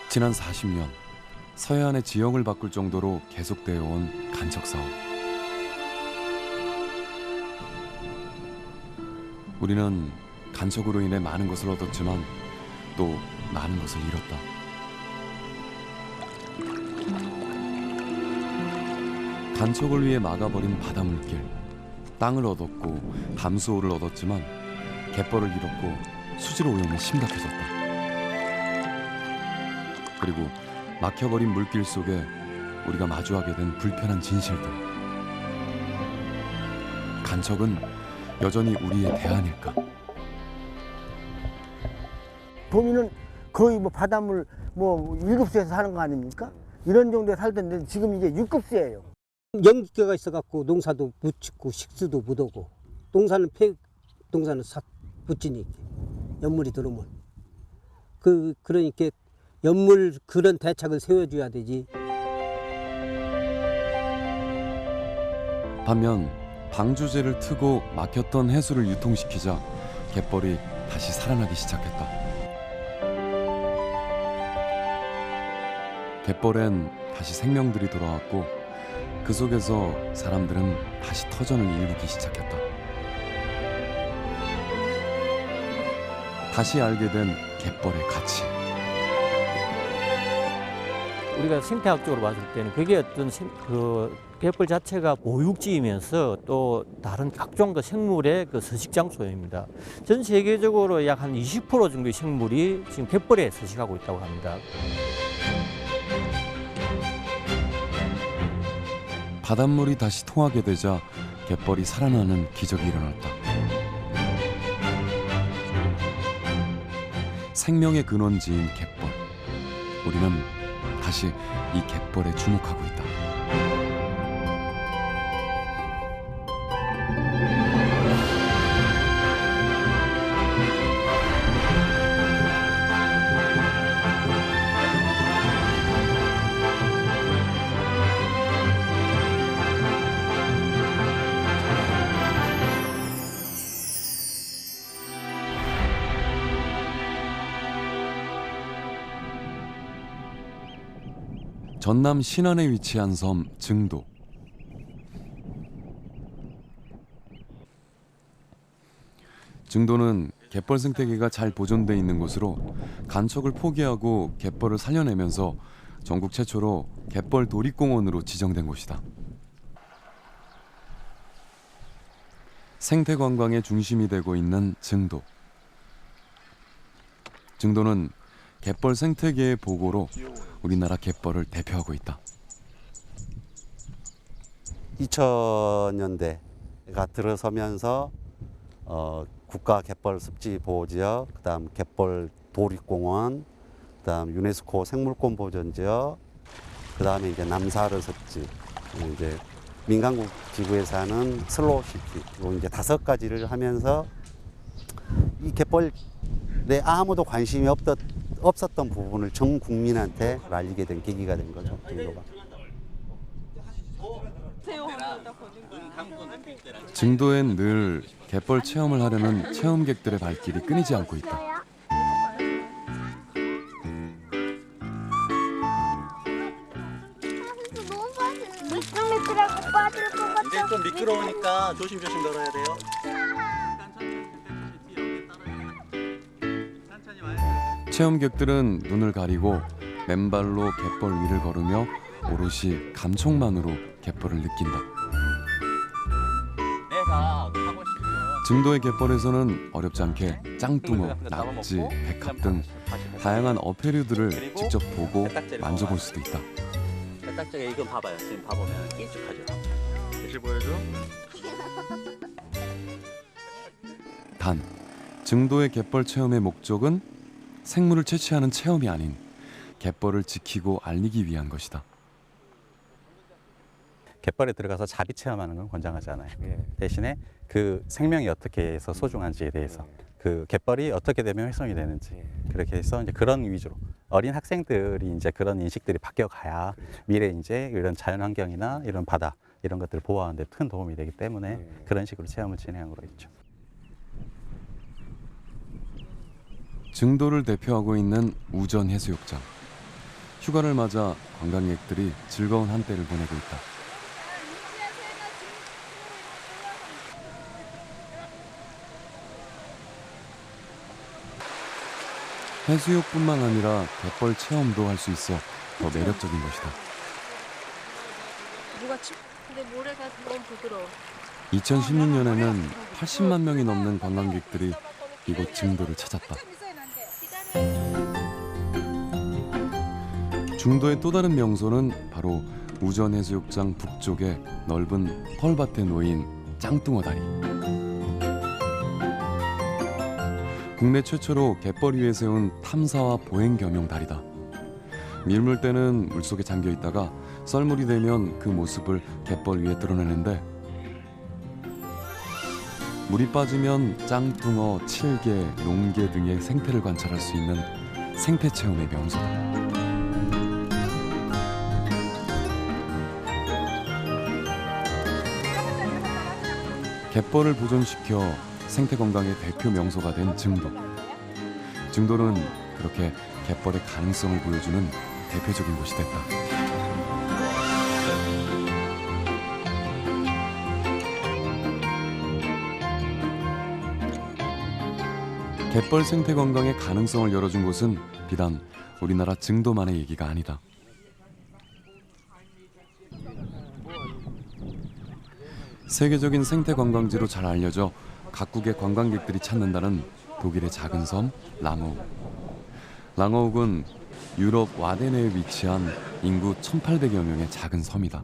지난 40년 서해안의 지형을 바꿀 정도로 계속되어 온 간척 사업. 우리는 간척으로 인해 많은 것을 얻었지만 또 많은 것을 잃었다. 간척을 위해 막아버린 바닷물길, 땅을 얻었고 담수호를 얻었지만 갯벌을 잃었고 수질 오염이 심각해졌다. 그리고 막혀버린 물길 속에 우리가 마주하게 된 불편한 진실들. 간척은 여전히 우리의 대안일까? 도민은 거의 뭐 바닷물 뭐 1급수에서 사는 거 아닙니까? 이런 정도에 살던데 지금 이제 6급수예요. 연기가 있어갖고 농사도 못 짓고 식수도 못 오고 농사는 농사는 싹 못 지니까 연물이 들어오면 그러니까 연물 그런 대책을 세워줘야 되지. 반면 방주제를 트고 막혔던 해수를 유통시키자 갯벌이 다시 살아나기 시작했다. 갯벌엔 다시 생명들이 돌아왔고 그 속에서 사람들은 다시 터전을 일구기 시작했다. 다시 알게 된 갯벌의 가치. 우리가 생태학적으로 봤을 때는 그게 어떤 그 갯벌 자체가 보육지이면서 또 다른 각종 그 생물의 그 서식 장소입니다. 전 세계적으로 약 한 20% 정도의 생물이 지금 갯벌에 서식하고 있다고 합니다. 바닷물이 다시 통하게 되자 갯벌이 살아나는 기적이 일어났다. 생명의 근원지인 갯벌. 우리는 다시 이 갯벌에 주목하고 있다. 전남 신안에 위치한 섬 증도. 증도는 갯벌 생태계가 잘 보존돼 있는 곳으로 간척을 포기하고 갯벌을 살려내면서 전국 최초로 갯벌 도립공원으로 지정된 곳이다. 생태 관광의 중심이 되고 있는 증도. 증도는 갯벌 생태계의 보고로 우리나라 갯벌을 대표하고 있다. 2000년대가 들어서면서 국가 갯벌 습지 보호 지역, 그다음 갯벌 도립공원, 그다음 유네스코 생물권 보전 지역, 그다음에 이제 남사르 습지, 이제 민간국 지구에서 하는 슬로우시티, 이제 5가지를 하면서 이 갯벌에 아무도 관심이 없었던 부분을 전 국민한테 알리게 된 계기가 된 거죠. 증도가. 증도엔 늘 갯벌 체험을 하려는 체험객들의 발길이 끊이지 않고 있다. 미끌미끌하고 빠질 것 같아. 이제 좀 미끄러우니까 조심조심 걸어야 돼요. 체험객들은 눈을 가리고 맨발로 갯벌 위를 걸으며 오롯이 감촉만으로 갯벌을 느낀다. 내가 하고 싶은 증도의 갯벌에서는 어렵지 않게 짱뚱어, 낙지, 백합 등 다양한 어패류들을 직접 보고 만져볼 수도 있다. 딱지가 이건 봐봐요. 지금 봐보면 길쭉하죠. 다시 보여줘. 단, 증도의 갯벌 체험의 목적은 생물을 채취하는 체험이 아닌 갯벌을 지키고 알리기 위한 것이다. 갯벌에 들어가서 자비 체험하는 건 권장하지 않아요. 대신에 그 생명이 어떻게 해서 소중한지에 대해서 그 갯벌이 어떻게 되면 훼손이 되는지 그렇게 해서 이제 그런 위주로 어린 학생들이 이제 그런 인식들이 바뀌어가야 미래 이제 이런 자연환경이나 이런 바다 이런 것들을 보호하는 데 큰 도움이 되기 때문에 그런 식으로 체험을 진행한 거로 있죠. 증도를 대표하고 있는 우전 해수욕장. 휴가를 맞아 관광객들이 즐거운 한때를 보내고 있다. 해수욕뿐만 아니라 갯벌 체험도 할 수 있어 더 매력적인 것이다. 근데 모래가 너무 부드러워. 2016년에는 80만 명이 넘는 관광객들이 이곳 증도를 찾았다. 중도의 또 다른 명소는 바로 우전해수욕장 북쪽의 넓은 펄밭에 놓인 짱뚱어 다리. 국내 최초로 갯벌 위에 세운 탐사와 보행 겸용 다리다. 밀물 때는 물속에 잠겨 있다가 썰물이 되면 그 모습을 갯벌 위에 드러내는데, 물이 빠지면 짱뚱어, 칠개, 농개 등의 생태를 관찰할 수 있는 생태 체험의 명소다. 갯벌을 보존시켜 생태 건강의 대표 명소가 된 증도. 증도는 그렇게 갯벌의 가능성을 보여주는 대표적인 곳이 됐다. 갯벌 생태 건강의 가능성을 열어준 곳은 비단 우리나라 증도만의 얘기가 아니다. 세계적인 생태 관광지로 잘 알려져 각국의 관광객들이 찾는다는 독일의 작은 섬 랑어욱. 랑어욱은 유럽 와덴에 위치한 인구 1,800여 명의 작은 섬이다.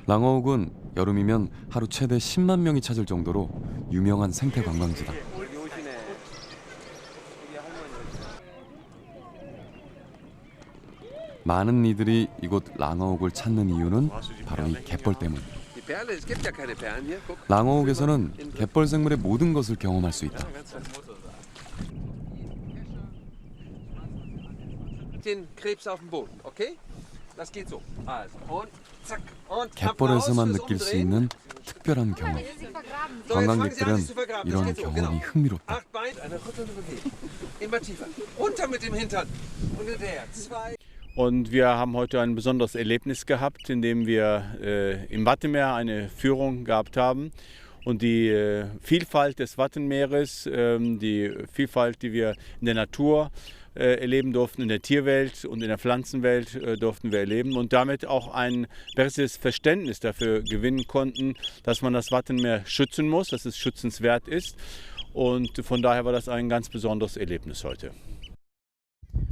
랑어욱은 여름이면 하루 최대 10만 명이 찾을 정도로 유명한 생태 관광지다. 많은 이들이 이곳 랑어욱을 찾는 이유는 바로 이 갯벌 때문. 랑어욱에서는 갯벌 생물의 모든 것을 경험할 수 있다. 갯벌에서만 느낄 수 있는 특별한 경험. 관광객들은 이런 경험이 흥미롭다. Und wir haben heute ein besonderes Erlebnis gehabt, indem wir im Wattenmeer eine Führung gehabt haben. Und die Vielfalt des Wattenmeeres, die Vielfalt, die wir in der Natur erleben durften, in der Tierwelt und in der Pflanzenwelt durften wir erleben und damit auch ein besseres Verständnis dafür gewinnen konnten, dass man das Wattenmeer schützen muss, dass es schützenswert ist. Und von daher war das ein ganz besonderes Erlebnis heute.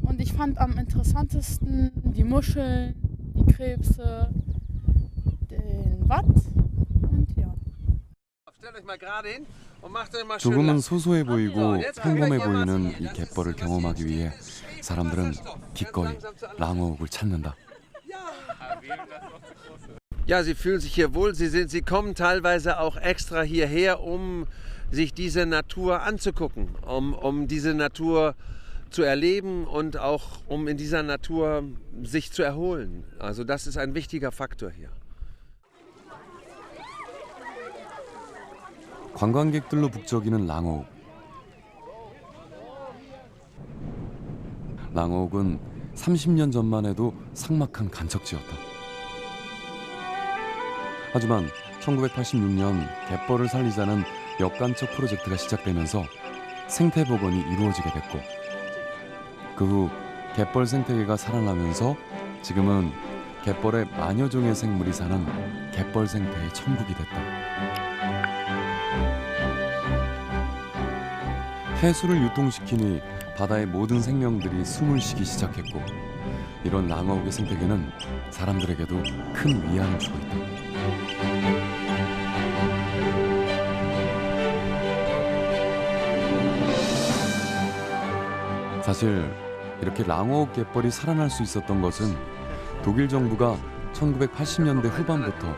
Und ich fand am interessantesten die Muscheln, die Krebse, den Watt und ja. 조금은 소소해 보이고 평범해 보이는 이 갯벌을 경험하기 위해 사람들은 기꺼이 랑어욱을 찾는다. Ja, sie fühlen sich hier wohl. Sie kommen teilweise auch extra hierher, um sich diese Natur anzugucken, um diese Natur zu erleben und auch um in dieser Natur sich zu erholen. Also das ist ein wichtiger Faktor hier. 관광객들로 북적이는 랑어욱. 랑어욱은 30년 전만 해도 삭막한 간척지였다. 하지만 1986년 갯벌을 살리자는 역간척 프로젝트가 시작되면서 생태 복원이 이루어지게 됐고, 그 후 갯벌 생태계가 살아나면서 지금은 갯벌에 만여 종의 생물이 사는 갯벌 생태의 천국이 됐다. 해수를 유통시키니 바다의 모든 생명들이 숨을 쉬기 시작했고, 이런 랑어욱의 생태계는 사람들에게도 큰 위안을 주고 있다. 사실 이렇게 랑어욱 갯벌이 살아날 수 있었던 것은 독일 정부가 1980년대 후반부터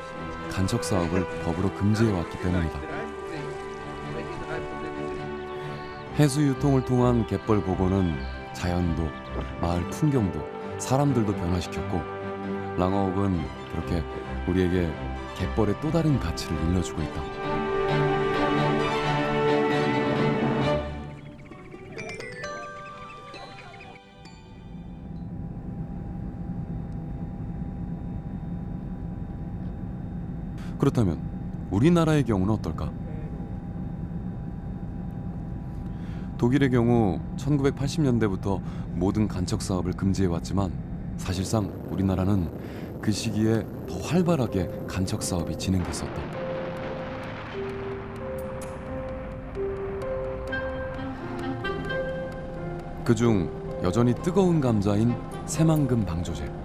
간척 사업을 법으로 금지해왔기 때문이다. 해수 유통을 통한 갯벌 복원은 자연도, 마을 풍경도, 사람들도 변화시켰고, 랑어욱은 그렇게 우리에게 갯벌의 또 다른 가치를 일러주고 있다. 그렇다면 우리나라의 경우는 어떨까? 독일의 경우 1980년대부터 모든 간척 사업을 금지해왔지만 사실상 우리나라는 그 시기에 더 활발하게 간척 사업이 진행됐었다. 그중 여전히 뜨거운 감자인 새만금 방조제.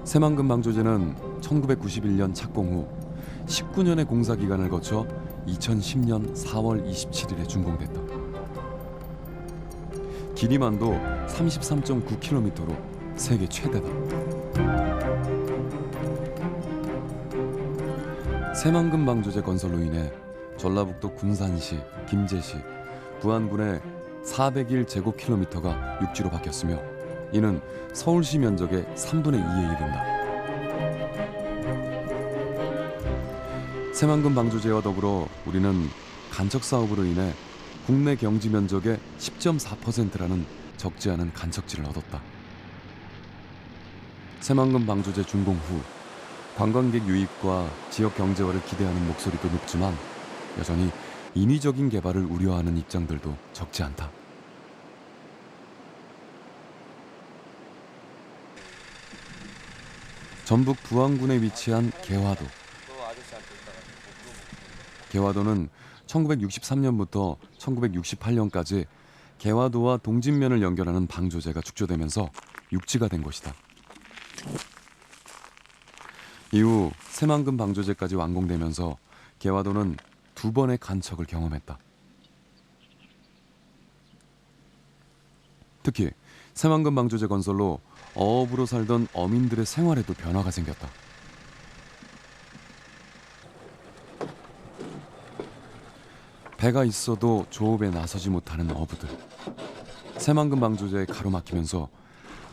새만금 방조제는 1991년 착공 후 19년의 공사 기간을 거쳐 2010년 4월 27일에 준공됐다. 길이만도 33.9km로 세계 최대다. 새만금 방조제 건설로 인해 전라북도 군산시, 김제시, 부안군의 401제곱킬로미터가 육지로 바뀌었으며 이는 서울시 면적의 3분의 2에 이른다. 새만금 방조제와 더불어 우리는 간척 사업으로 인해 국내 경지 면적의 10.4%라는 적지 않은 간척지를 얻었다. 새만금 방조제 준공 후 관광객 유입과 지역 경제화를 기대하는 목소리도 높지만 여전히 인위적인 개발을 우려하는 입장들도 적지 않다. 전북 부안군에 위치한 개화도. 개화도는 1963년부터 1968년까지 개화도와 동진면을 연결하는 방조제가 축조되면서 육지가 된 곳이다. 이후 새만금 방조제까지 완공되면서 개화도는 2번의 간척을 경험했다. 특히 새만금 방조제 건설로 어업으로 살던 어민들의 생활에도 변화가 생겼다. 배가 있어도 조업에 나서지 못하는 어부들. 새만금 방조제에 가로막히면서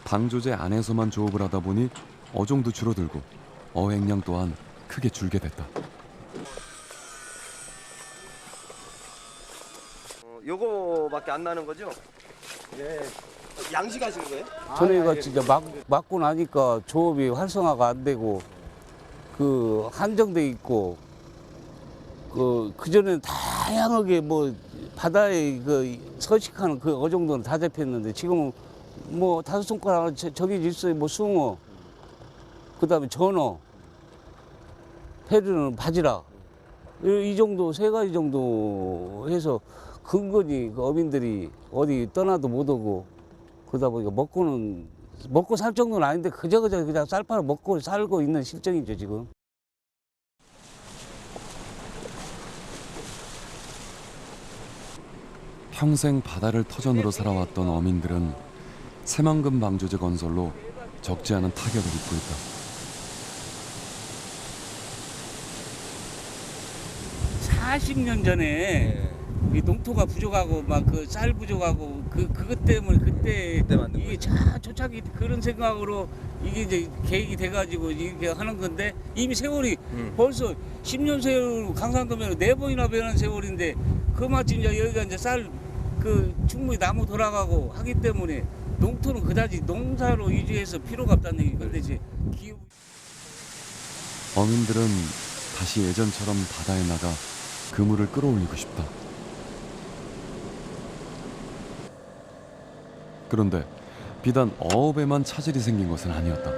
방조제 안에서만 조업을 하다 보니 어종도 줄어들고 어획량 또한 크게 줄게 됐다. 요거밖에 안 나는 거죠? 네. 양식하시는 거예요? 저희가 진짜 막고 나니까 조업이 활성화가 안 되고 그 한정돼 있고 그전에는 다양하게 뭐 바다에 그 서식하는 그 어종들은 다 잡혔는데 지금은 뭐 5손가락 저기 있어요. 뭐 숭어, 그다음에 전어, 페르는 바지락 이 정도 3가지 정도 해서 근거니 그 어민들이 어디 떠나도 못 오고 그러다 보니까 먹고 살 정도는 아닌데 그저 그냥 쌀파를 먹고 살고 있는 실정이죠 지금. 평생 바다를 터전으로 살아왔던 어민들은 새만금 방조제 건설로 적지 않은 타격을 입고 있다. 네. 40년 전에 이 농토가 부족하고 막 그 쌀 부족하고 그것 때문에 그때 이게 초창기 그런 생각으로 이게 이제 계획이 돼가지고 이렇게 하는 건데 이미 세월이 벌써 10년 세월 강산도면 4번이나 변한 세월인데 그 마침 이제 여기가 이제 쌀 그 충분히 나무 돌아가고 하기 때문에 농토는 그다지 농사로 위주해서 필요가 없다는 얘기. 근데 이제 기후 어민들은 다시 예전처럼 바다에 나가 그물을 끌어올리고 싶다. 그런데 비단 어업에만 차질이 생긴 것은 아니었다.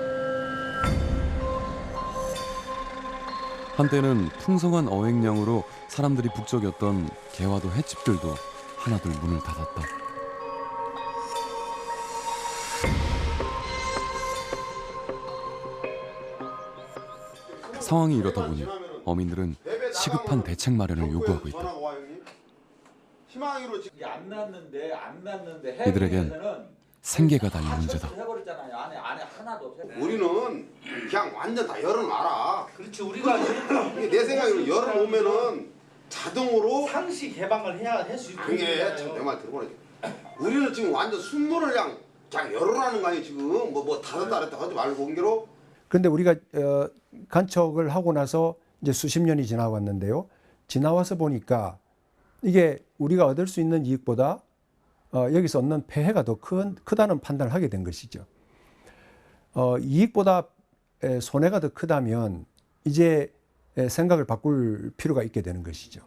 한때는 풍성한 어획량으로 사람들이 북적였던 개화도 횟집들도 하나둘 문을 닫았다. 상황이 이렇다 보니 어민들은 시급한 대책 마련을 요구하고 있다. 이들에겐 생계가 달린 문제다. 우리는 그냥 완전 다 열어놔라. 그렇지, 우리가 내 생각으로 열어놓으면은 자동으로 상시 개방을 해야 할 수 있고. 그게 내 말 들어보라. 우리는 지금 완전 순문을 그냥 열어라는 거 아니에요 지금. 뭐 닫았다 닫았다 하지 말고 공개로. 그런데 우리가 간척을 하고 나서 이제 수십 년이 지나왔는데요. 지나와서 보니까 이게 우리가 얻을 수 있는 이익보다 여기서 얻는 폐해가 더 크다는 판단을 하게 된 것이죠. 이익보다 손해가 더 크다면 이제 생각을 바꿀 필요가 있게 되는 것이죠.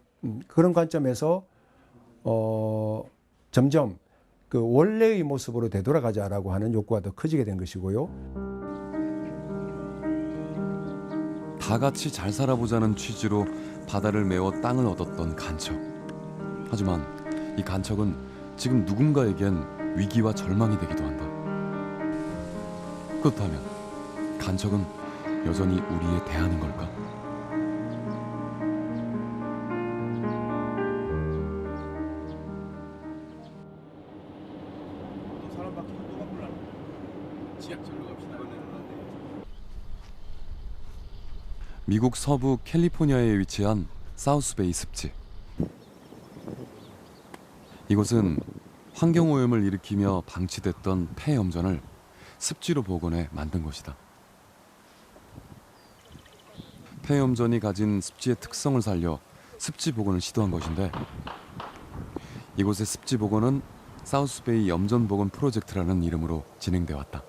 그런 관점에서 점점 그 원래의 모습으로 되돌아가자라고 하는 욕구가 더 커지게 된 것이고요. 다 같이 잘 살아보자는 취지로 바다를 메워 땅을 얻었던 간척. 하지만 이 간척은 지금 누군가에겐 위기와 절망이 되기도 한다. 그렇다면 간척은 여전히 우리에 대하는 걸까? 미국 서부 캘리포니아에 위치한 사우스베이 습지. 이곳은 환경오염을 일으키며 방치됐던 폐염전을 습지로 복원해 만든 곳이다. 폐염전이 가진 습지의 특성을 살려 습지 복원을 시도한 것인데 이곳의 습지 복원은 사우스베이 염전 복원 프로젝트라는 이름으로 진행돼 왔다.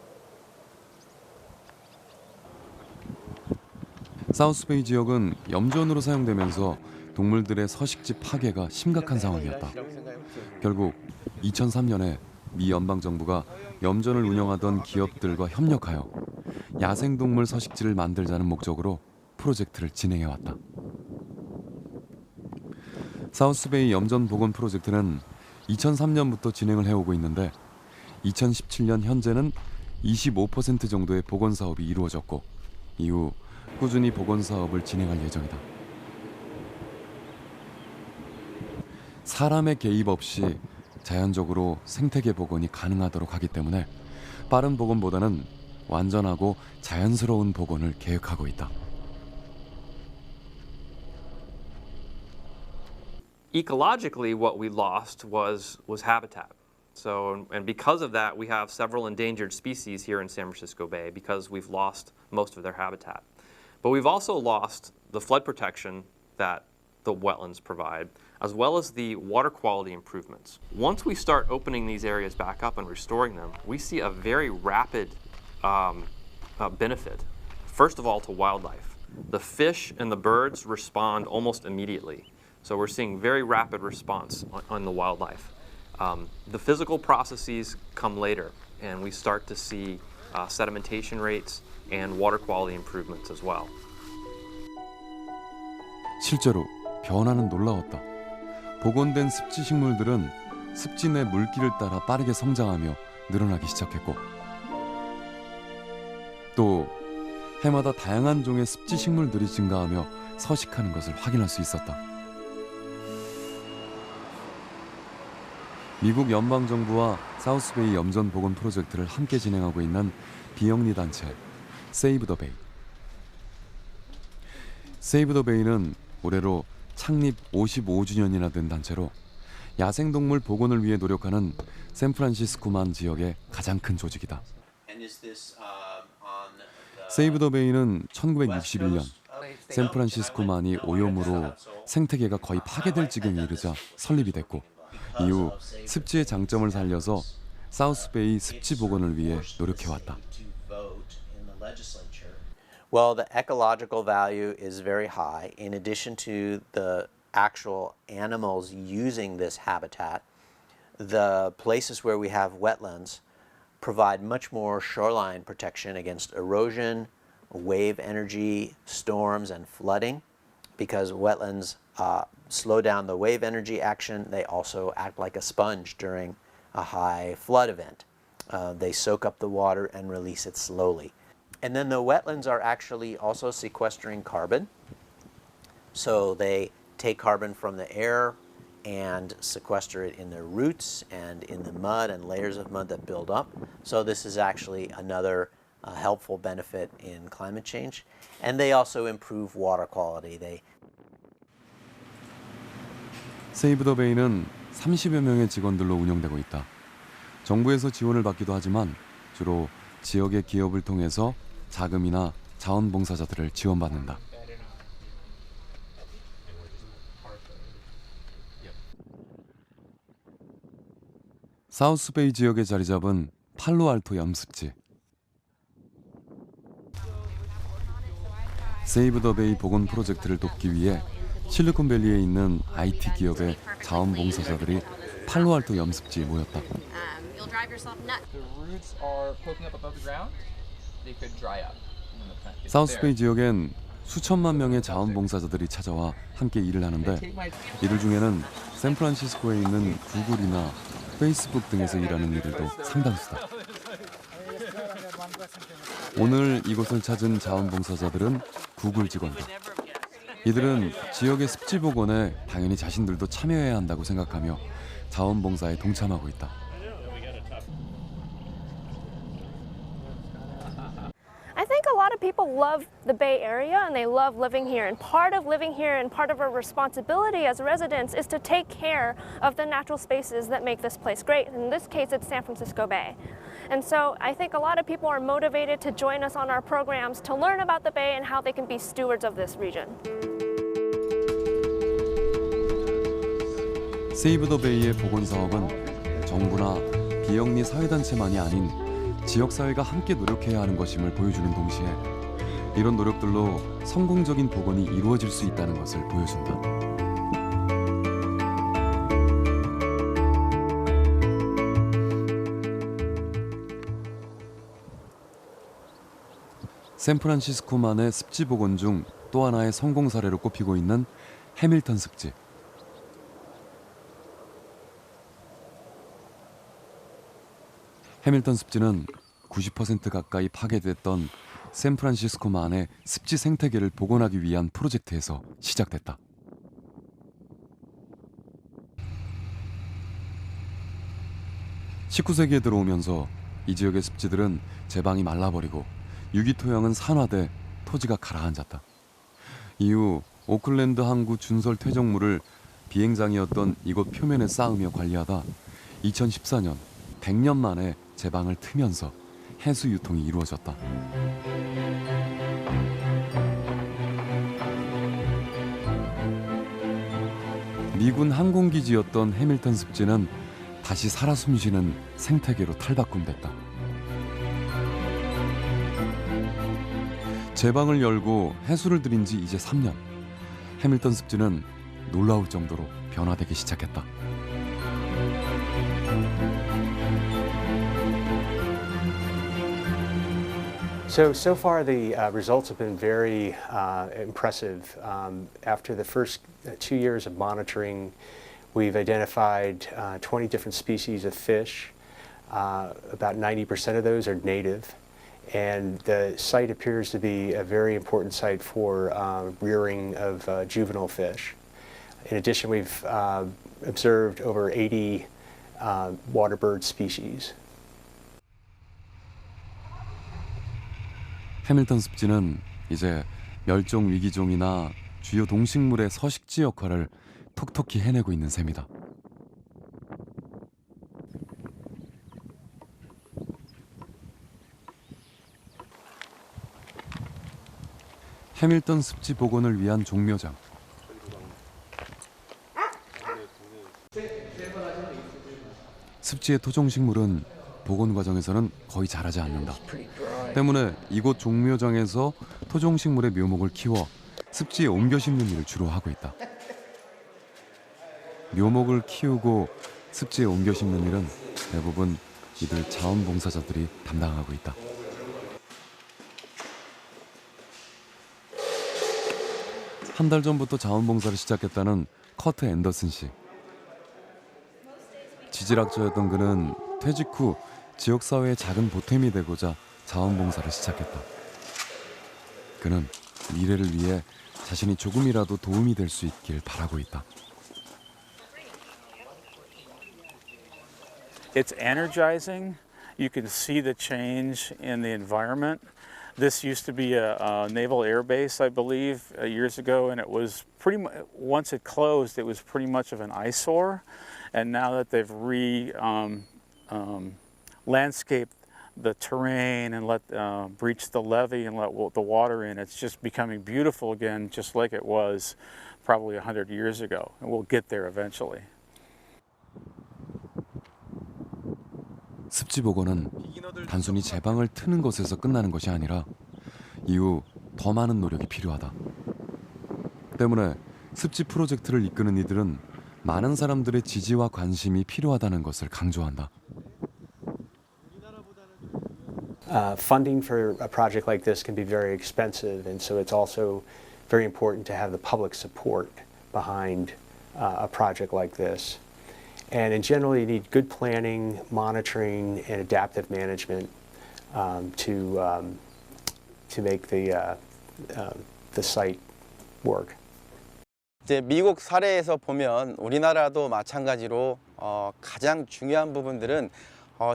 사우스베이 지역은 염전으로 사용되면서 동물들의 서식지 파괴가 심각한 상황이었다. 결국 2003년에 미 연방정부가 염전을 운영하던 기업들과 협력하여 야생동물 서식지를 만들자는 목적으로 프로젝트를 진행해왔다. 사우스베이 염전 복원 프로젝트는 2003년부터 진행을 해오고 있는데 2017년 현재는 25% 정도의 복원 사업이 이루어졌고 이후 꾸준히 복원 사업을 진행할 예정이다. 사람의 개입 없이 자연적으로 생태계 복원이 가능하도록 하기 때문에 빠른 복원보다는 완전하고 자연스러운 복원을 계획하고 있다. Ecologically, what we lost was habitat. So, and because of that, we have several endangered species here in San Francisco Bay because we've lost most of their habitat. But we've also lost the flood protection that the wetlands provide, as well as the water quality improvements. Once we start opening these areas back up and restoring them, we see a very rapid benefit. First of all, to wildlife. The fish and the birds respond almost immediately. So we're seeing very rapid response on the wildlife. The physical processes come later, and we start to see sedimentation rates and water quality improvements as well. 실제로 변화는 놀라웠다. 복원된 습지 식물들은 습지 내 물길을 따라 빠르게 성장하며 늘어나기 시작했고 또 해마다 다양한 종의 습지 식물들이 증가하며 서식하는 것을 확인할 수 있었다. 미국 연방정부와 사우스베이 염전 복원 프로젝트를 함께 진행하고 있는 비영리 단체 세이브 더 베이. 세이브 더 베이는 올해로 창립 55주년이나 된 단체로 야생동물 복원을 위해 노력하는 샌프란시스코만 지역의 가장 큰 조직이다. 세이브 더 베이는 1961년 샌프란시스코만이 오염으로 생태계가 거의 파괴될 지경에 이르자 설립이 됐고 이후 습지의 장점을 살려서 사우스베이 습지 복원을 위해 노력해왔다. Well, the ecological value is very high. In addition to the actual animals using this habitat, the places where we have wetlands provide much more shoreline protection against erosion, wave energy, storms, and flooding. Because wetlands slow down the wave energy action, they also act like a sponge during a high flood event. They soak up the water and release it slowly. And then the wetlands are actually also sequestering carbon. So they take carbon from the air and sequester it in their roots and in the mud and layers of mud that build up. So this is actually another helpful benefit in climate change. And they also improve water quality. 세이브 더 베이는 30여 명의 직원들로 운영되고 있다. 정부에서 지원을 받기도 하지만 주로 지역의 기업을 통해서 자금이나 자원봉사자들을 지원받는다. 사우스베이 지역에 자리 잡은 팔로알토 염습지. 세이브 더 베이 복원 프로젝트를 돕기 위해 실리콘밸리에 있는 IT 기업의 자원봉사자들이 팔로알토 염습지에 모였다. 사우스베이 지역엔 수천만 명의 자원봉사자들이 찾아와 함께 일을 하는데 이들 중에는 샌프란시스코에 있는 구글이나 페이스북 등에서 일하는 이들도 상당수다. 오늘 이곳을 찾은 자원봉사자들은 구글 직원들. 이들은 지역의 습지 복원에 당연히 자신들도 참여해야 한다고 생각하며 자원봉사에 동참하고 있다. I think a lot of people love the Bay Area and they love living here. And part of living here and part of our responsibility as residents is to take care of the natural spaces that make this place great. In this case, it's San Francisco Bay. And so I think a lot of people are motivated to join us on our programs to learn about the Bay and how they can be stewards of this region. 세이브 더 베이의 복원 사업은 정부나 비영리 사회단체만이 아닌 지역사회가 함께 노력해야 하는 것임을 보여주는 동시에 이런 노력들로 성공적인 복원이 이루어질 수 있다는 것을 보여준다. 샌프란시스코만의 습지 복원 중 또 하나의 성공 사례로 꼽히고 있는 해밀턴 습지. 해밀턴 습지는 90% 가까이 파괴됐던 샌프란시스코만의 습지 생태계를 복원하기 위한 프로젝트에서 시작됐다. (19세기에) 들어오면서 이 지역의 습지들은 제방이 말라버리고 유기토양은 산화돼 토지가 가라앉았다. 이후 오클랜드 항구 준설 퇴적물을 비행장이었던 이곳 표면에 쌓으며 관리하다 2014년 100년 만에 제방을 트면서 해수 유통이 이루어졌다. 미군 항공기지였던 해밀턴 습지는 다시 살아 숨쉬는 생태계로 탈바꿈됐다. 제방을 열고 해수를 들인 지 이제 3년. 해밀턴 습지는 놀라울 정도로 변화되기 시작했다. So far the results have been very impressive. After the first 2 years of monitoring, we've identified 20 different species of fish. About 90% of those are native. And the site appears to be a very important site for rearing of juvenile fish. In addition, we've observed over 80 water bird species. 해밀턴 습지는 이제 멸종 위기종이나 주요 동식물의 서식지 역할을 톡톡히 해내고 있는 셈이다. 해밀턴 습지 복원을 위한 종묘장. 습지의 토종식물은 복원 과정에서는 거의 자라지 않는다. 때문에 이곳 종묘장에서 토종식물의 묘목을 키워 습지에 옮겨 심는 일을 주로 하고 있다. 묘목을 키우고 습지에 옮겨 심는 일은 대부분 이들 자원봉사자들이 담당하고 있다. 한 달 전부터 자원봉사를 시작했다는 커트 앤더슨 씨. 지질학자였던 그는 퇴직 후 지역사회의 작은 보탬이 되고자 자원봉사를 시작했다. 그는 미래를 위해 자신이 조금이라도 도움이 될 수 있길 바라고 있다. It's energizing. You can see the change in the environment. This used to be a naval air base, I believe, years ago, and it was pretty much, once it closed, it was pretty much of an eyesore. And now that they've landscaped the terrain and breached the levee and let the water in, it's just becoming beautiful again, just like it was probably 100 years ago. And we'll get there eventually. 습지 복원은 단순히 제방을 트는 것에서 끝나는 것이 아니라 이후 더 많은 노력이 필요하다. 때문에 습지 프로젝트를 이끄는 이들은 많은 사람들의 지지와 관심이 필요하다는 것을 강조한다. Funding for a project like this can be very expensive, and so it's also very important to have the public support behind a project like this. And in general, you need good planning, monitoring, and adaptive management to make the site work. 이제 미국 사례에서 보면 우리나라도 마찬가지로 가장 중요한 부분들은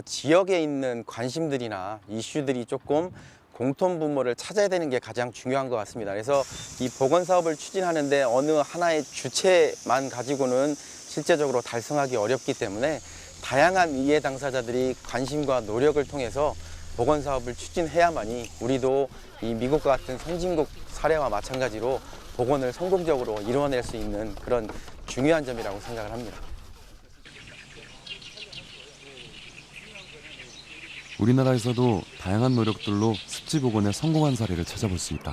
지역에 있는 관심들이나 이슈들이 조금 공통 분모를 찾아야 되는 게 가장 중요한 것 같습니다. 그래서 이 보건 사업을 추진하는데 어느 하나의 주체만 가지고는 실제적으로 달성하기 어렵기 때문에 다양한 이해 당사자들이 관심과 노력을 통해서 보건 사업을 추진해야만이 우리도 이 미국과 같은 선진국 사례와 마찬가지로 보건을 성공적으로 이루어낼 수 있는 그런 중요한 점이라고 생각을 합니다. 우리나라에서도 다양한 노력들로 습지 복원에 성공한 사례를 찾아볼 수 있다.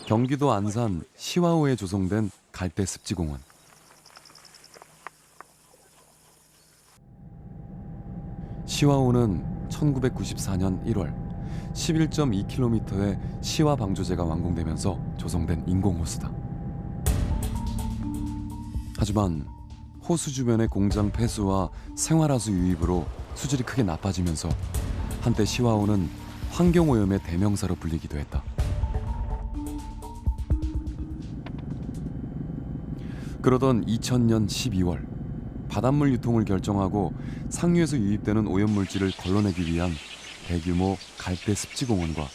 경기도 안산 시와호에 조성된 갈대 습지공원. 시와호는 1994년 1월 11.2km의 시와 방조제가 완공되면서 조성된 인공호수다. 하지만 호수 주변의 공장 폐수와 생활하수 유입으로 수질이 크게 나빠지면서 한때 시와호는 환경오염의 대명사로 불리기도 했다. 그러던 2000년 12월 바닷물 유통을 결정하고 상류에서 유입되는 오염물질을 걸러내기 위한 대규모 갈대 습지공원과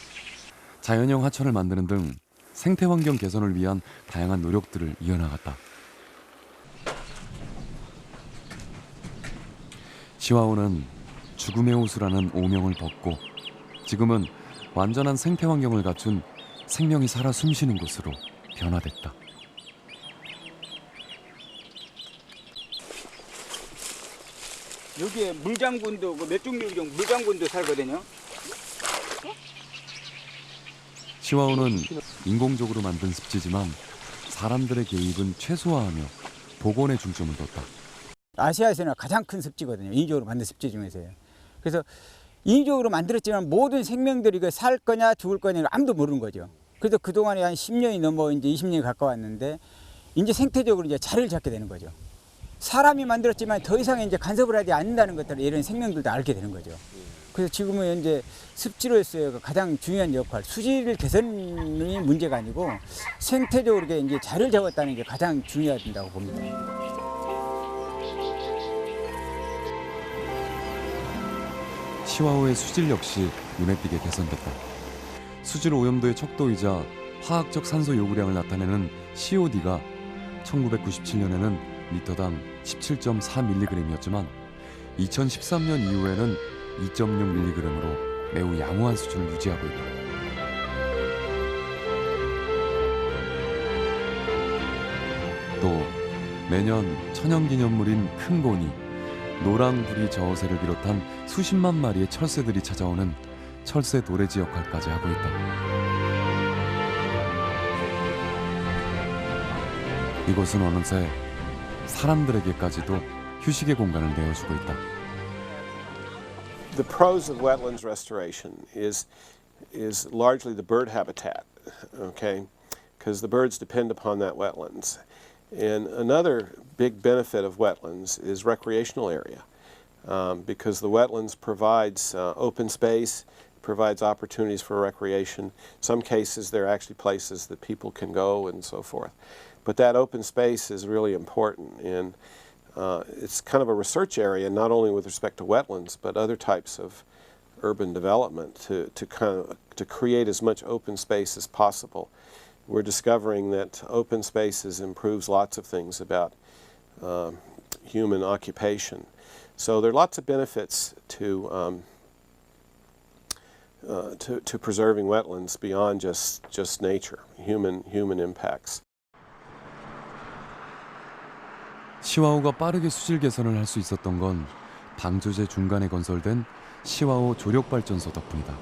자연형 하천을 만드는 등 생태환경 개선을 위한 다양한 노력들을 이어나갔다. 시와호는 죽음의 호수라는 오명을 벗고 지금은 완전한 생태환경을 갖춘 생명이 살아 숨쉬는 곳으로 변화됐다. 여기에 물장군도 몇 종류 물장군도 살거든요. 시와호는 인공적으로 만든 습지지만 사람들의 개입은 최소화하며 복원에 중점을 뒀다. 아시아에서는 가장 큰 습지거든요. 인위적으로 만든 습지 중에서요. 그래서 인위적으로 만들었지만 모든 생명들이 살 거냐 죽을 거냐 아무도 모르는 거죠. 그래서 그동안에 한 10년이 넘어 이제 20년이 가까웠는데 이제 생태적으로 이제 자리를 잡게 되는 거죠. 사람이 만들었지만 더 이상 이제 간섭을 하지 않는다는 것들을 이런 생명들도 알게 되는 거죠. 그래서 지금은 현재 습지로서의 가장 중요한 역할, 수질 개선이 문제가 아니고 생태적으로 이제 자리를 잡았다는 게 가장 중요하다고 봅니다. 시와호의 수질 역시 눈에 띄게 개선됐다. 수질 오염도의 척도이자 화학적 산소 요구량을 나타내는 COD가 1997년에는 리터당 17.4mg이었지만 2013년 이후에는 2.6mg으로 매우 양호한 수준을 유지하고 있다. 또 매년 천연기념물인 큰 고니, 노랑부리 저어새를 비롯한 수십만 마리의 철새들이 찾아오는 철새 도래지 역할까지 하고 있다. 이곳은 어느새 사람들에게까지도 휴식의 공간을 내어주고 있다. The pros of wetlands restoration is largely the bird habitat, okay? Because the birds depend upon that wetlands. And another big benefit of wetlands is recreational area, because the wetlands provides open space, provides opportunities for recreation. In some cases, they're actually places that people can go and so forth. But that open space is really important, and it's kind of a research area, not only with respect to wetlands, but other types of urban development to create as much open space as possible. We're discovering that open spaces improves lots of things about human occupation. So there are lots of benefits to preserving wetlands beyond just nature, human impacts. 시와호가 빠르게 수질 개선을 할 수 있었던 건 방조제 중간에 건설된 시와호 조력발전소 덕분이다.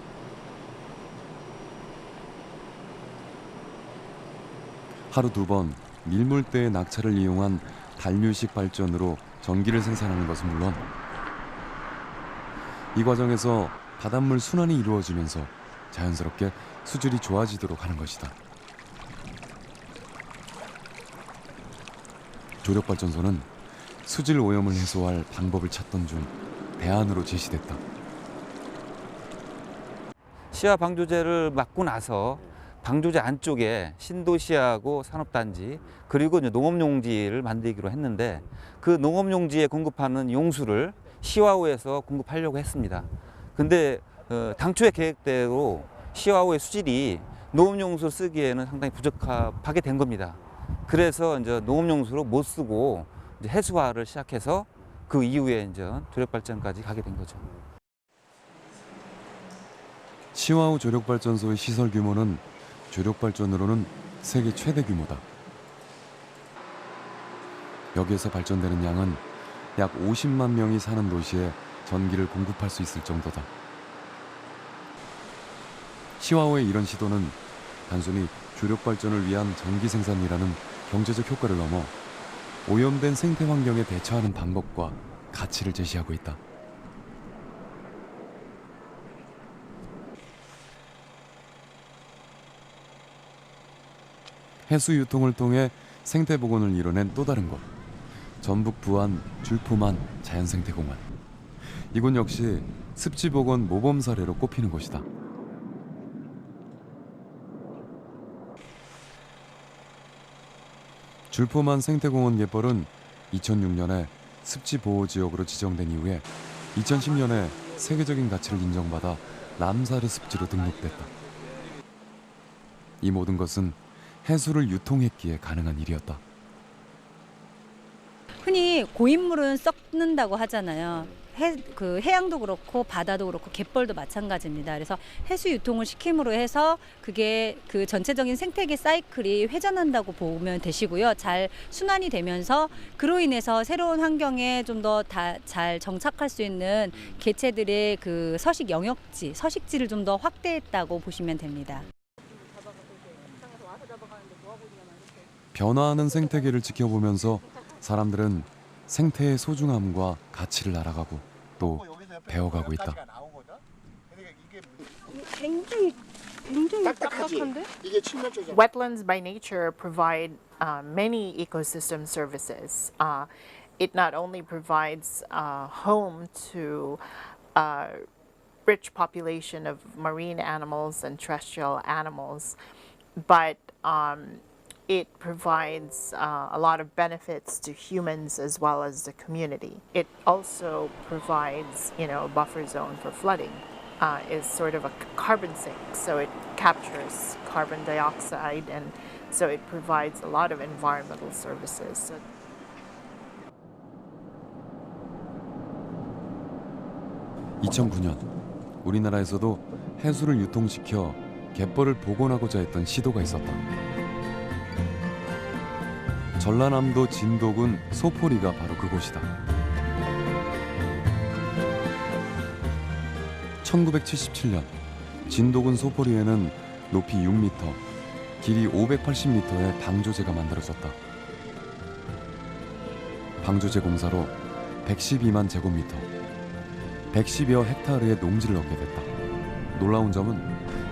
하루 2번 밀물대의 낙차를 이용한 단류식 발전으로 전기를 생산하는 것은 물론 이 과정에서 바닷물 순환이 이루어지면서 자연스럽게 수질이 좋아지도록 하는 것이다. 조력발전소는 수질 오염을 해소할 방법을 찾던 중 대안으로 제시됐다. 시야 방조제를 막고 나서 방조제 안쪽에 신도시하고 산업단지 그리고 이제 농업용지를 만들기로 했는데 그 농업용지에 공급하는 용수를 시와호에서 공급하려고 했습니다. 근데 당초의 계획대로 시와호의 수질이 농업용수 쓰기에는 상당히 부적합하게 된 겁니다. 그래서 이제 농업용수로 못 쓰고 이제 해수화를 시작해서 그 이후에 이제 조력발전까지 가게 된 거죠. 시와호 조력발전소의 시설 규모는 조력발전으로는 세계 최대 규모다. 여기에서 발전되는 양은 약 50만 명이 사는 도시에 전기를 공급할 수 있을 정도다. 시와호의 이런 시도는 단순히 조력발전을 위한 전기 생산이라는 경제적 효과를 넘어 오염된 생태 환경에 대처하는 방법과 가치를 제시하고 있다. 해수 유통을 통해 생태 복원을 이뤄낸 또 다른 곳, 전북 부안 줄포만 자연생태공원. 이곳 역시 습지 복원 모범 사례로 꼽히는 곳이다. 줄포만 생태공원 갯벌은 2006년에 습지 보호 지역으로 지정된 이후에 2010년에 세계적인 가치를 인정받아 람사르 습지로 등록됐다. 이 모든 것은 해수를 유통했기에 가능한 일이었다. 흔히 고인물은 썩는다고 하잖아요. 해양도 그렇고 바다도 그렇고 갯벌도 마찬가지입니다. 그래서 해수 유통을 시킴으로 해서 그게 그 전체적인 생태계 사이클이 회전한다고 보면 되시고요. 잘 순환이 되면서 그로 인해서 새로운 환경에 좀 더 잘 정착할 수 있는 개체들의 그 서식 영역지, 서식지를 좀 더 확대했다고 보시면 됩니다. 변화하는 생태계를 지켜보면서 사람들은 생태의 소중함과 가치를 알아가고 또 배워가고 있다. 굉장히 딱딱한데? Wetlands by nature provide many ecosystem services. It not only provides home to rich population of marine animals and terrestrial animals, but it provides a lot of benefits to humans as well as the community. It also provides, a buffer zone for flooding. Is sort of a carbon sink, so it captures carbon dioxide, and so it provides a lot of environmental services. 2009년 우리나라에서도 해수를 유통시켜 갯벌을 복원하고자 했던 시도가 있었다. 전라남도 진도군 소포리가 바로 그곳이다. 1977년 진도군 소포리에는 높이 6m, 길이 580m의 방조제가 만들어졌다. 방조제 공사로 112만 제곱미터, 110여 헥타르의 농지를 얻게 됐다. 놀라운 점은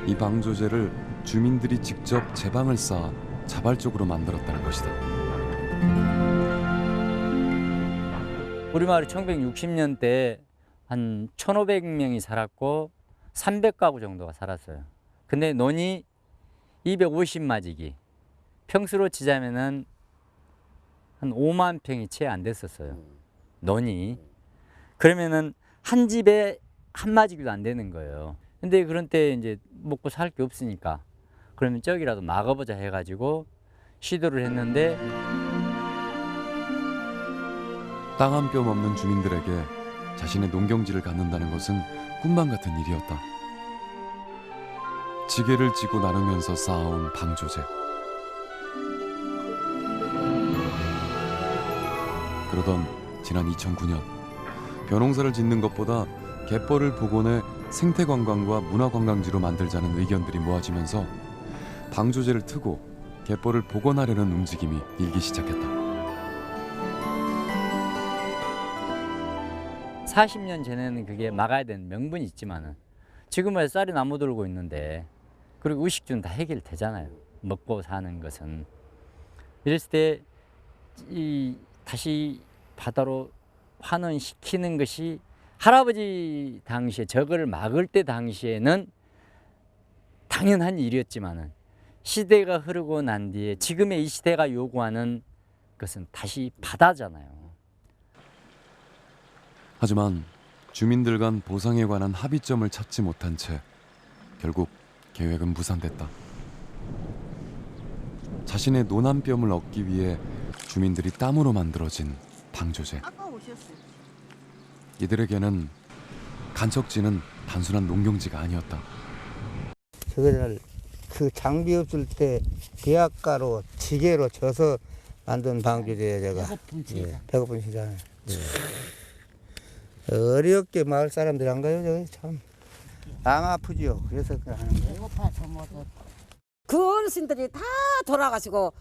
이 방조제를 주민들이 직접 제방을 쌓아 자발적으로 만들었다는 것이다. 우리 마을이 1960년대에 한 1,500명이 살았고 300가구 정도가 살았어요. 근데 논이 250마지기, 평수로 치자면은 한 5만 평이 채 안 됐었어요. 논이. 그러면은 한 집에 한 마지기도 안 되는 거예요. 근데 그런 때 이제 먹고 살 게 없으니까 그러면 저기라도 막아보자 해가지고 시도를 했는데 땅 한 뼘 없는 주민들에게 자신의 농경지를 갖는다는 것은 꿈만 같은 일이었다. 지게를 지고 나누면서 쌓아온 방조제. 그러던 지난 2009년 벼농사를 짓는 것보다 갯벌을 복원해 생태관광과 문화관광지로 만들자는 의견들이 모아지면서 방조제를 트고 갯벌을 복원하려는 움직임이 일기 시작했다. 40년 전에는 그게 막아야 되는 명분이 있지만은 지금은 쌀이 나무 들고 있는데 그리고 의식주는 다 해결되잖아요. 먹고 사는 것은. 이랬을 때 다시 바다로 환원시키는 것이 할아버지 당시에 저거를 막을 때 당시에는 당연한 일이었지만은 시대가 흐르고 난 뒤에 지금의 이 시대가 요구하는 것은 다시 바다잖아요. 하지만 주민들 간 보상에 관한 합의점을 찾지 못한 채 결국 계획은 무산됐다. 자신의 노남뼘을 얻기 위해 주민들이 땀으로 만들어진 방조제. 이들에게는 간척지는 단순한 농경지가 아니었다. 저거를 그 장비 없을 때 비약가로 지게로 져서 만든 방조제예요. 제가 배고픈 시간에. 어렵게 마을 사람들이 안 가요. 저기 참 안 아프죠. 그래서 하는 거예요. 배고파서 못. 그 어르신들이 다 돌아가시고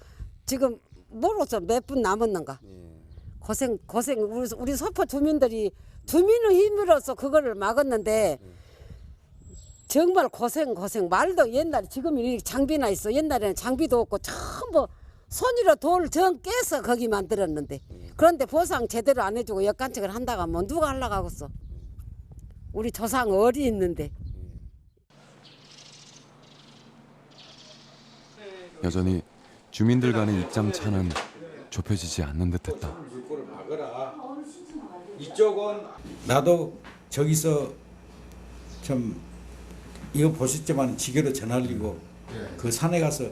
지금 모르겠어 몇 분 남았는가. 고생 우리 서포 주민들이 주민의 힘으로서 그거를 막았는데 정말 고생 말도 옛날에 지금 이 장비나 있어. 옛날에는 장비도 없고 전부 손으로 돌 정 깨서 거기 만들었는데 그런데 보상 제대로 안 해주고 역간책을 한다고 하면 누가 하려고 하겠어. 우리 조상 어리 있는데. 여전히 주민들 간의 입장 차는 좁혀지지 않는 듯했다. 이쪽은 나도 저기서 참 이거 보셨지만 지게로 전할리고 그 산에 가서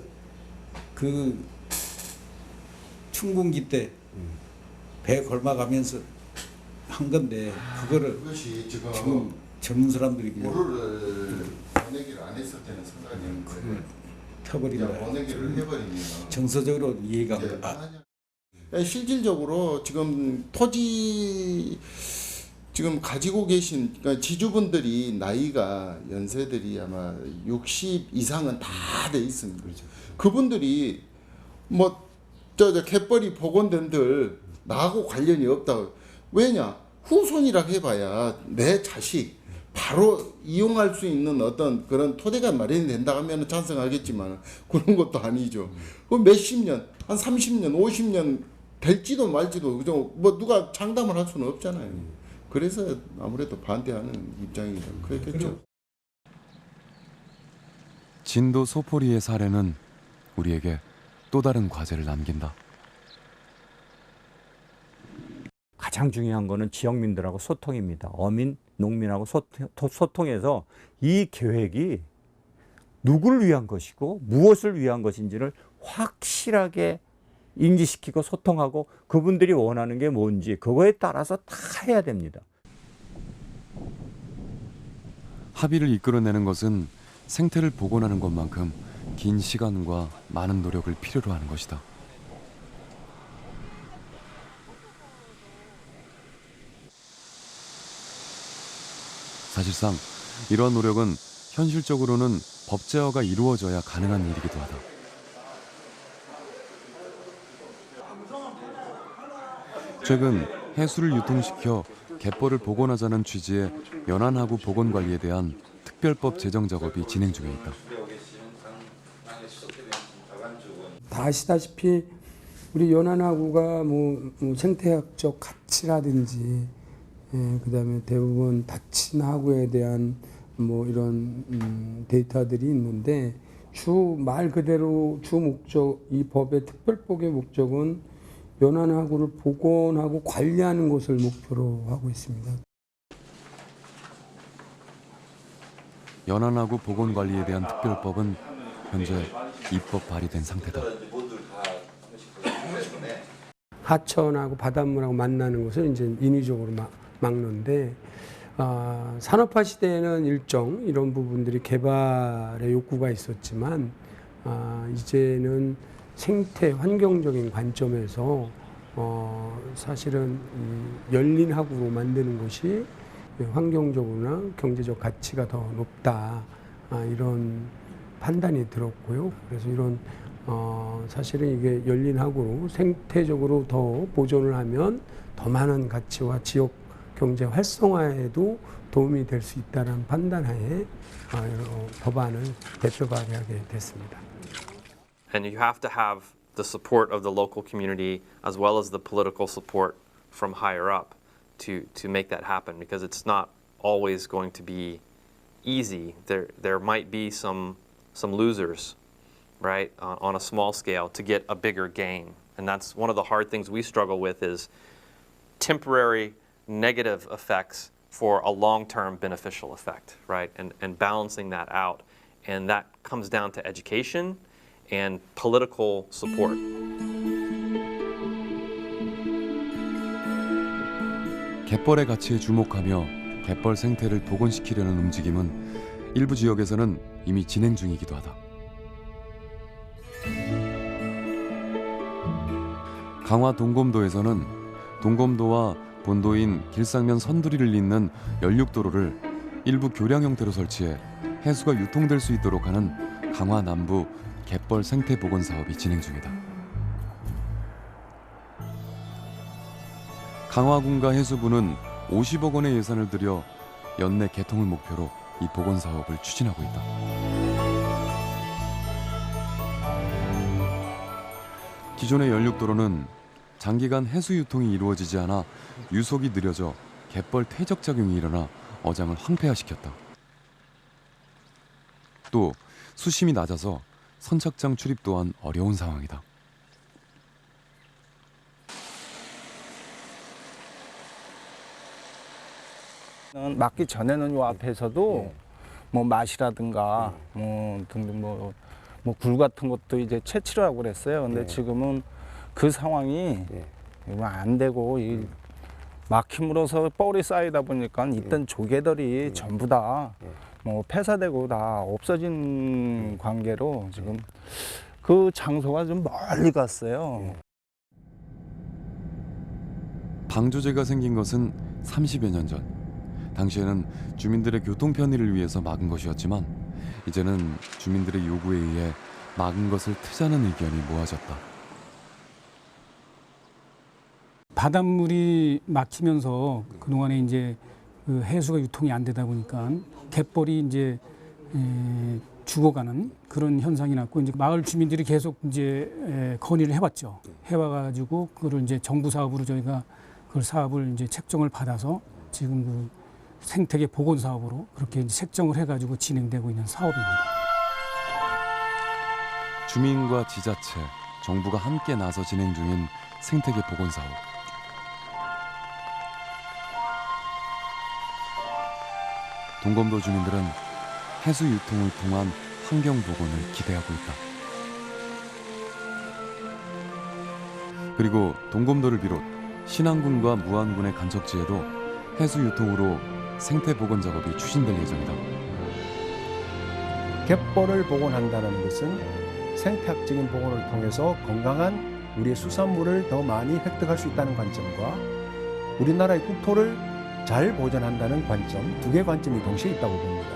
그 춘궁기 때 배 걸마가면서 한 건데 그거를 지금 젊은 사람들이 모를 번외기를 안 했을 때는 상관이 없는데 터버린다. 번외기를 해버리면 정서적으로 이해가 실질적으로 지금 토지 지금 가지고 계신 그러니까 지주분들이 나이가 연세들이 아마 60 이상은 다 돼 있습니다. 그렇죠. 그분들이 뭐 저 갯벌이 복원된들 나하고 관련이 없다고. 왜냐? 후손이라 해봐야 내 자식 바로 이용할 수 있는 어떤 그런 토대가 마련이 된다 하면 찬성하겠지만 그런 것도 아니죠. 그 몇십 년, 한 30년, 50년 될지도 말지도 그죠? 뭐 누가 장담을 할 수는 없잖아요. 그래서 아무래도 반대하는 입장이 그랬겠죠. 진도 소포리의 사례는 우리에게 또 다른 과제를 남긴다. 가장 중요한 거는 지역민들하고 소통입니다. 어민, 농민하고 소통해서 이 계획이 누구를 위한 것이고 무엇을 위한 것인지를 확실하게 인지시키고 소통하고 그분들이 원하는 게 뭔지 그거에 따라서 다 해야 됩니다. 합의를 이끌어내는 것은 생태를 복원하는 것만큼 긴 시간과 많은 노력을 필요로 하는 것이다. 사실상 이러한 노력은 현실적으로는 법 제어가 이루어져야 가능한 일이기도 하다. 최근 해수를 유통시켜 갯벌을 복원하자는 취지의 연안하구 복원관리에 대한 특별법 제정 작업이 진행 중에 있다. 다 아시다시피 우리 연안하구가 뭐 생태학적 가치라든지 그다음에 대부분 닫힌 하구에 대한 뭐 이런 데이터들이 있는데 말 그대로 주 목적 이 법의 특별법의 목적은 연안하구를 복원하고 관리하는 것을 목표로 하고 있습니다. 연안하구 복원관리에 대한 특별법은 현재 입법 발의된 상태다. 하천하고 바닷물하고 만나는 것을 이제 인위적으로 막는데 산업화 시대에는 일정 이런 부분들이 개발의 욕구가 있었지만 이제는 생태 환경적인 관점에서 사실은 열린 하구로 만드는 것이 환경적으로나 경제적 가치가 더 높다 이런 판단이 들었고요. 그래서 이런 사실은 이게 열린 항구로 생태적으로 더 보존을 하면 더 많은 가치와 지역 경제 활성화에도 도움이 될 수 있다는 판단하에 법안을 대표 발의하게 됐습니다. And you have to have the support of the local community as well as the political support from higher up to make that happen, because it's not always going to be easy. There might be some losers, right, on a small scale to get a bigger gain. And that's one of the hard things we struggle with, is temporary negative effects for a long-term beneficial effect, right? And balancing that out. And that comes down to education and political support. 갯벌의 가치에 주목하며 갯벌 생태를 복원시키려는 움직임은 일부 지역에서는 이미 진행 중이기도 하다. 강화 동검도에서는 동검도와 본도인 길상면 선두리를 잇는 연륙도로를 일부 교량 형태로 설치해 해수가 유통될 수 있도록 하는 강화 남부 갯벌 생태 복원 사업이 진행 중이다. 강화군과 해수부는 50억 원의 예산을 들여 연내 개통을 목표로 이 복원 사업을 추진하고 있다. 기존의 연륙도로는 장기간 해수 유통이 이루어지지 않아 유속이 느려져 갯벌 퇴적 작용이 일어나 어장을 황폐화시켰다. 또 수심이 낮아서 선착장 출입 또한 어려운 상황이다. 막기 전에는 요 앞에서도 뭐 맛이라든가 뭐 등등 뭐 굴 같은 것도 이제 채취를 하고 그랬어요. 근데 지금은 그 상황이 안 되고 이 막힘으로써 뻘이 쌓이다 보니까 있던 조개들이 전부 다 뭐 폐사되고 다 없어진 관계로 지금 그 장소가 좀 멀리 갔어요. 방조제가 생긴 것은 30여 년 전. 당시에는 주민들의 교통 편의를 위해서 막은 것이었지만 이제는 주민들의 요구에 의해 막은 것을 트자는 의견이 모아졌다. 바닷물이 막히면서 그동안에 이제 그 해수가 유통이 안 되다 보니까 갯벌이 이제 죽어가는 그런 현상이 났고, 이제 마을 주민들이 계속 이제 건의를 해왔죠. 해와가지고 그걸 이제 정부 사업으로 저희가 그 사업을 이제 책정을 받아서 지금 그 생태계 복원 사업으로 그렇게 이제 책정을 해가지고 진행되고 있는 사업입니다. 주민과 지자체, 정부가 함께 나서 진행 중인 생태계 복원 사업. 동검도 주민들은 해수 유통을 통한 환경 복원을 기대하고 있다. 그리고 동검도를 비롯 신안군과 무안군의 간척지에도 해수 유통으로 생태 복원 작업이 추진될 예정이다. 갯벌을 복원한다는 것은 생태학적인 복원을 통해서 건강한 우리의 수산물을 더 많이 획득할 수 있다는 관점과 우리나라의 국토를 잘 보존한다는 관점, 두 개의 관점이 동시에 있다고 봅니다.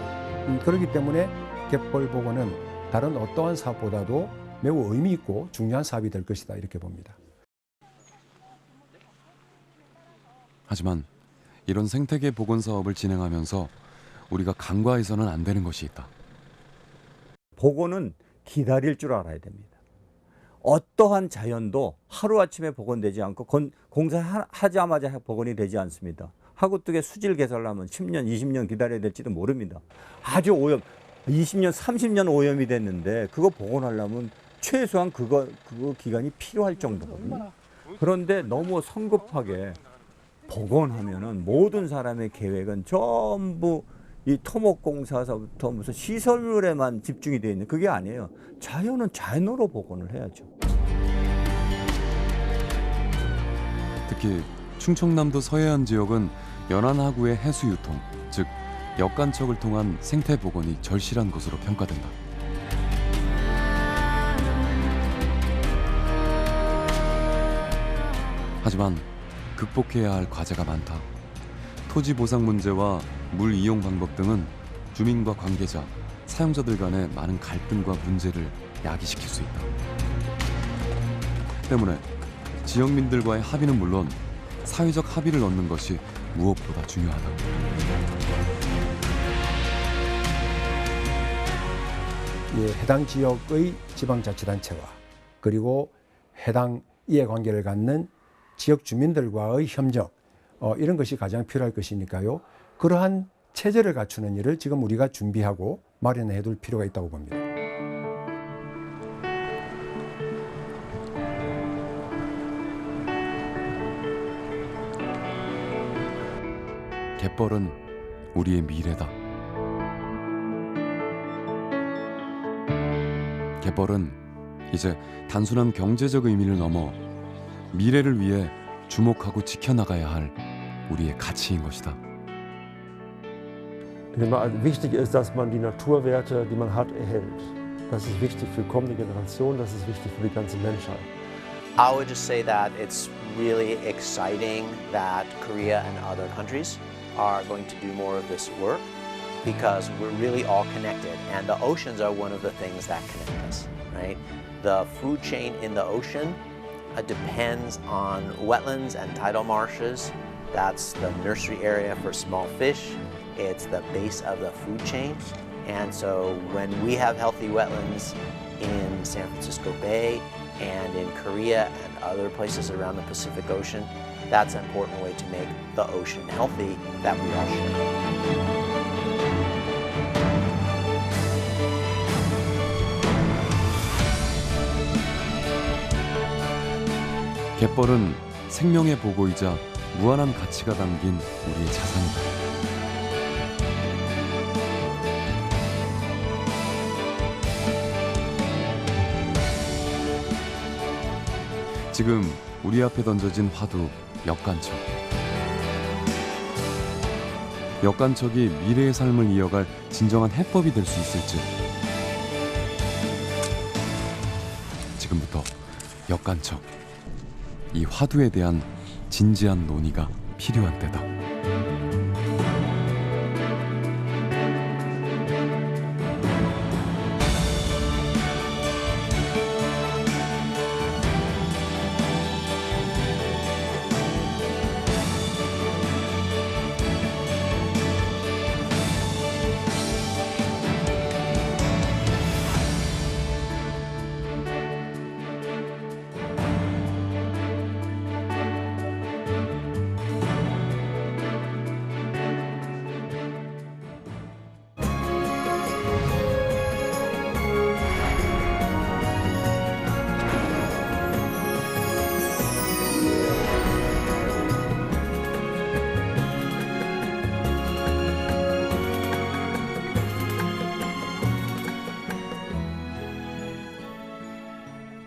그렇기 때문에 갯벌 복원은 다른 어떠한 사업보다도 매우 의미 있고 중요한 사업이 될 것이다, 이렇게 봅니다. 하지만 이런 생태계 복원 사업을 진행하면서 우리가 간과해서는 안 되는 것이 있다. 복원은 기다릴 줄 알아야 됩니다. 어떠한 자연도 하루아침에 복원되지 않고 공사하자마자 복원이 되지 않습니다. 하구뚝에 수질 개설하면 10년, 20년 기다려야 될지도 모릅니다. 아주 오염, 20년, 30년 오염이 됐는데 그거 복원하려면 최소한 그거 기간이 필요할 정도거든요. 그런데 너무 성급하게 복원하면은 모든 사람의 계획은 전부 이 토목공사서부터 무슨 시설물에만 집중이 되어 있는, 그게 아니에요. 자연은 자연으로 복원을 해야죠. 특히 충청남도 서해안 지역은 연안하구의 해수 유통, 즉 역간척을 통한 생태 복원이 절실한 곳으로 평가된다. 하지만 극복해야 할 과제가 많다. 토지 보상 문제와 물 이용 방법 등은 주민과 관계자, 사용자들 간의 많은 갈등과 문제를 야기시킬 수 있다. 때문에 지역민들과의 합의는 물론 사회적 합의를 얻는 것이 무엇보다 중요하다. 예, 해당 지역의 지방자치단체와 그리고 해당 이해관계를 갖는 지역 주민들과의 협력 이런 것이 가장 필요할 것이니까요. 그러한 체제를 갖추는 일을 지금 우리가 준비하고 마련해 둘 필요가 있다고 봅니다. 갯벌은 우리의 미래다. 갯벌은 이제 단순한 경제적 의미를 넘어 미래를 위해 주목하고 지켜나가야 할 우리의 가치인 것이다. Wichtig ist, dass man die Naturwerte, die man hat, erhält. Das ist wichtig für kommende Generationen, das ist wichtig für die ganze Menschheit. I would just say that it's really exciting that Korea and other countries are going to do more of this work because we're really all connected, and the oceans are one of the things that connect us, right? The food chain in the ocean depends on wetlands and tidal marshes. That's the nursery area for small fish. It's the base of the food chain. And so when we have healthy wetlands in San Francisco Bay and in Korea and other places around the Pacific Ocean, that's an important way to make the ocean healthy that we all share. 갯벌은 생명의 보고이자 무한한 가치가 담긴 우리의 자산이다. 지금 우리 앞에 던져진 화두 역간척. 역간척이 미래의 삶을 이어갈 진정한 해법이 될 수 있을지. 지금부터 역간척, 이 화두에 대한 진지한 논의가 필요한 때다.